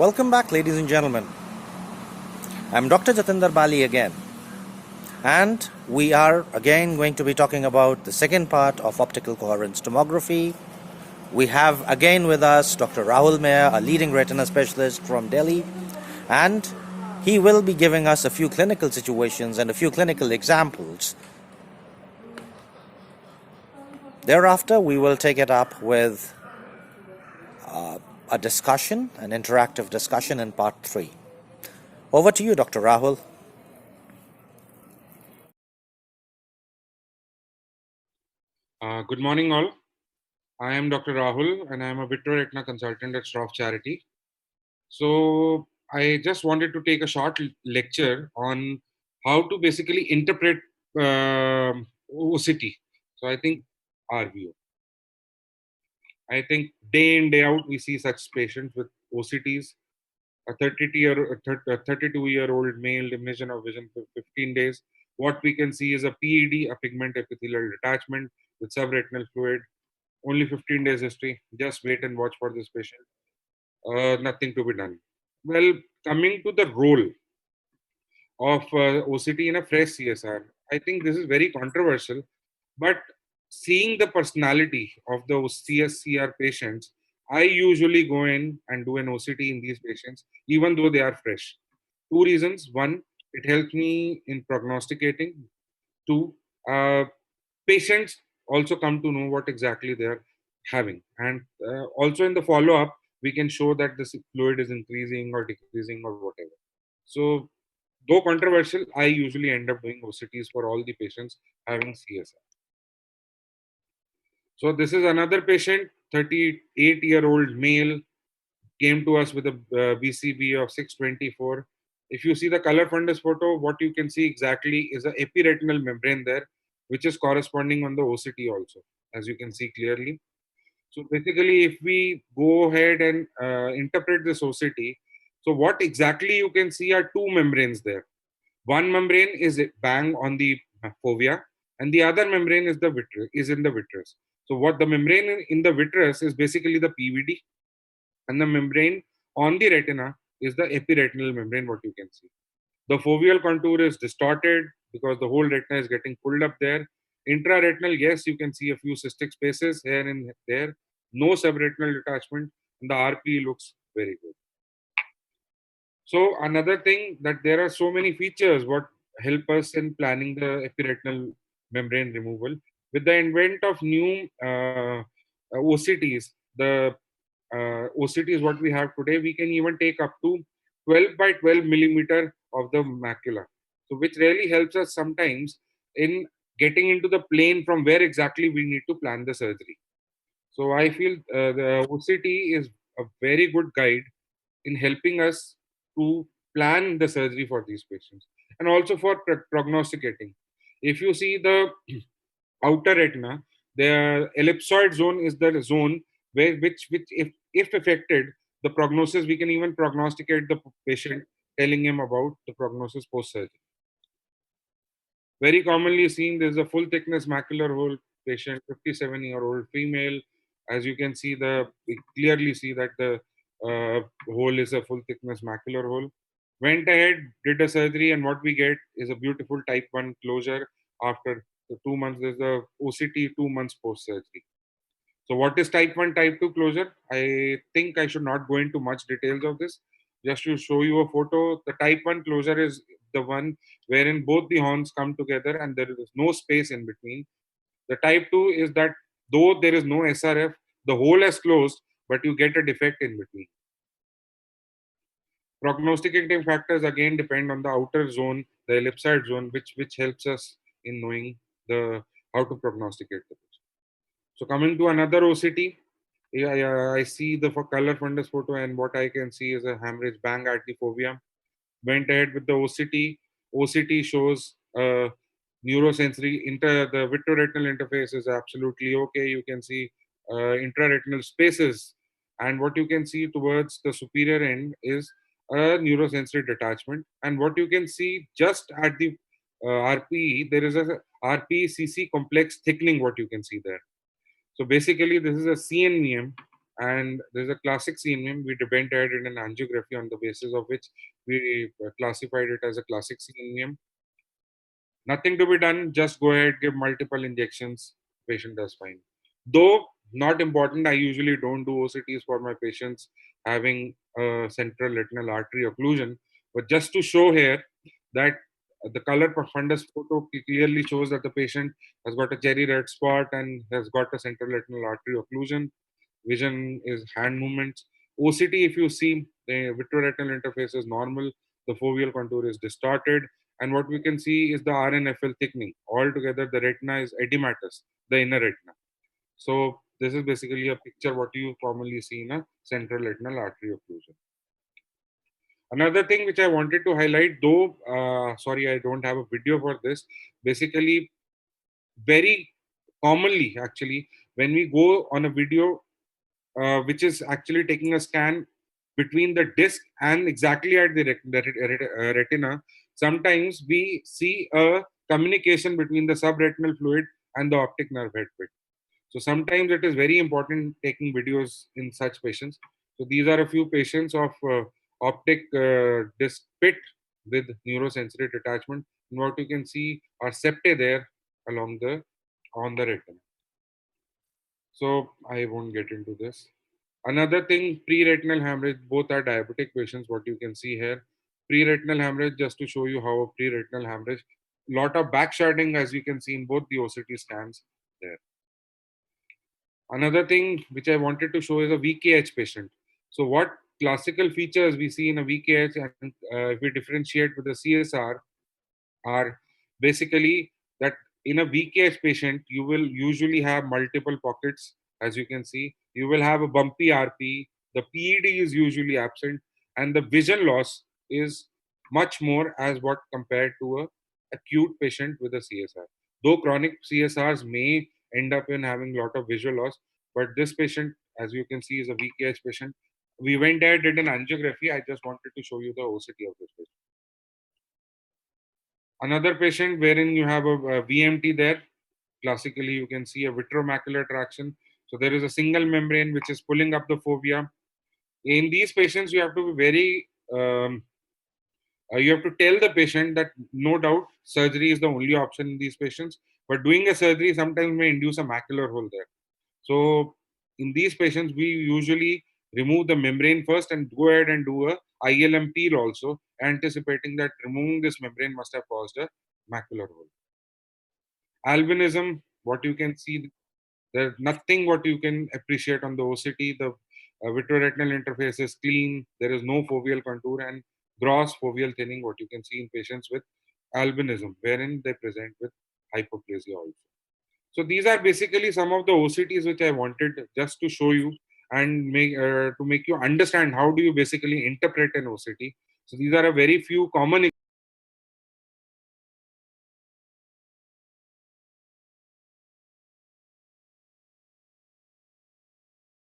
Welcome back, ladies and gentlemen. I'm Dr. Jatinder Bali again, and we are again going to be talking about the second part of optical coherence tomography. We have again with us Dr. Rahul Meyer, a leading retina specialist from Delhi, and he will be giving us a few clinical situations and a few clinical examples. Thereafter, we will take it up with a discussion, an interactive discussion in part 3. Over to you, Dr. Rahul. Good morning, all. I am Dr. Rahul, and I am a vitreoretina consultant at Stroff Charity. So, I just wanted to take a short lecture on how to basically interpret OCT. So, I think our view. I think day in, day out, we see such patients with OCTs. A 32-year-old male, diminution of vision for 15 days. What we can see is a PED, a pigment epithelial detachment with subretinal fluid. Only 15 days history. Just wait and watch for this patient. Nothing to be done. Well, coming to the role of OCT in a fresh CSR, I think this is very controversial. But seeing the personality of the CSCR patients, I usually go in and do an OCT in these patients, even though they are fresh. Two reasons. One, it helps me in prognosticating. Two, patients also come to know what exactly they are having. And also in the follow up, we can show that the fluid is increasing or decreasing or whatever. So, though controversial, I usually end up doing OCTs for all the patients having CSR. So this is another patient, 38-year-old male, came to us with a BCB of 624. If you see the color fundus photo, what you can see exactly is an epiretinal membrane there, which is corresponding on the OCT also, as you can see clearly. So basically, if we go ahead and interpret this OCT, so what exactly you can see are two membranes there. One membrane is bang on the fovea, and the other membrane is in the vitreous. So what the membrane in the vitreous is basically the PVD, and the membrane on the retina is the epiretinal membrane, what you can see. The foveal contour is distorted because the whole retina is getting pulled up there. Intraretinal, yes, you can see a few cystic spaces here and there. No subretinal detachment, and the RP looks very good. So another thing that there are so many features what help us in planning the epiretinal membrane removal. With the advent of new OCTs, the OCTs what we have today, we can even take up to 12 by 12 millimeter of the macula. So which really helps us sometimes in getting into the plane from where exactly we need to plan the surgery. So I feel the OCT is a very good guide in helping us to plan the surgery for these patients and also for prognosticating. If you see the outer retina, the ellipsoid zone is the zone which if affected, the prognosis, we can even prognosticate the patient, telling him about the prognosis post surgery. Very commonly seen, there's a full thickness macular hole patient, 57-year-old female. As you can see, we clearly see that the hole is a full thickness macular hole. Went ahead, did a surgery, and what we get is a beautiful type 1 closure after the 2 months. There's the OCT 2 months post surgery. So, what is type 1, type 2 closure? I think I should not go into much details of this. Just to show you a photo, the type 1 closure is the one wherein both the horns come together and there is no space in between. The type 2 is that though there is no SRF, the hole is closed, but you get a defect in between. Prognosticating factors again depend on the outer zone, the ellipsoid zone, which helps us in knowing the how to prognosticate the patient. So coming to another OCT, I see the color fundus photo, and what I can see is a hemorrhage bang at the fovea. Went ahead with the OCT. OCT shows neurosensory the vitreoretinal interface is absolutely okay. You can see intraretinal spaces, and what you can see towards the superior end is a neurosensory detachment. And what you can see just at the RPE, there is a RPE-CC complex thickening. What you can see there. So basically, this is a CNVM, And there's a classic CMM. We did an angiography on the basis of which we classified it as a classic CMM. Nothing to be done. Just go ahead, give multiple injections. Patient does fine. Though not important, I usually don't do OCTs for my patients having a central retinal artery occlusion. But just to show here that the color fundus photo clearly shows that the patient has got a cherry red spot and has got a central retinal artery occlusion. Vision is hand movements. OCT, if you see, the vitreoretinal interface is normal. The foveal contour is distorted. And what we can see is the RNFL thickening. Altogether, the retina is edematous, the inner retina. So this is basically a picture what you commonly see in a central retinal artery occlusion. Another thing which I wanted to highlight, though, sorry, I don't have a video for this. Basically, very commonly, actually, when we go on a video, which is actually taking a scan between the disc and exactly at the retina, sometimes we see a communication between the subretinal fluid and the optic nerve head pit. So sometimes it is very important taking videos in such patients. So these are a few patients of optic disc pit with neurosensory detachment. And what you can see are septae there along the on the retina. So I won't get into this. Another thing, pre-retinal hemorrhage, both are diabetic patients, what you can see here. Pre-retinal hemorrhage, just to show you how a pre-retinal hemorrhage, lot of backsharding as you can see in both the OCT scans there. Another thing which I wanted to show is a VKH patient. So what classical features we see in a VKH, and if we differentiate with the CSR, are basically that in a VKH patient, you will usually have multiple pockets, as you can see. You will have a bumpy RP, the PED is usually absent, and the vision loss is much more as what compared to a acute patient with a CSR. Though chronic CSRs may end up in having a lot of visual loss, but this patient, as you can see, is a VKH patient. We went there, did an angiography. I just wanted to show you the OCT of this patient. Another patient wherein you have a VMT there, classically you can see a vitreomacular traction. So there is a single membrane which is pulling up the fovea. In these patients, you have to be very, you have to tell the patient that no doubt surgery is the only option in these patients, but doing a surgery sometimes may induce a macular hole there. So in these patients, we usually remove the membrane first and go ahead and do a ILM peel also, anticipating that removing this membrane must have caused a macular hole. Albinism, what you can see, there's nothing what you can appreciate on the OCT. The vitreoretinal interface is clean. There is no foveal contour and gross foveal thinning, what you can see in patients with albinism, wherein they present with hypoplasia also. So these are basically some of the OCTs which I wanted just to show you and make you understand how do you basically interpret an OCT. So these are a very few common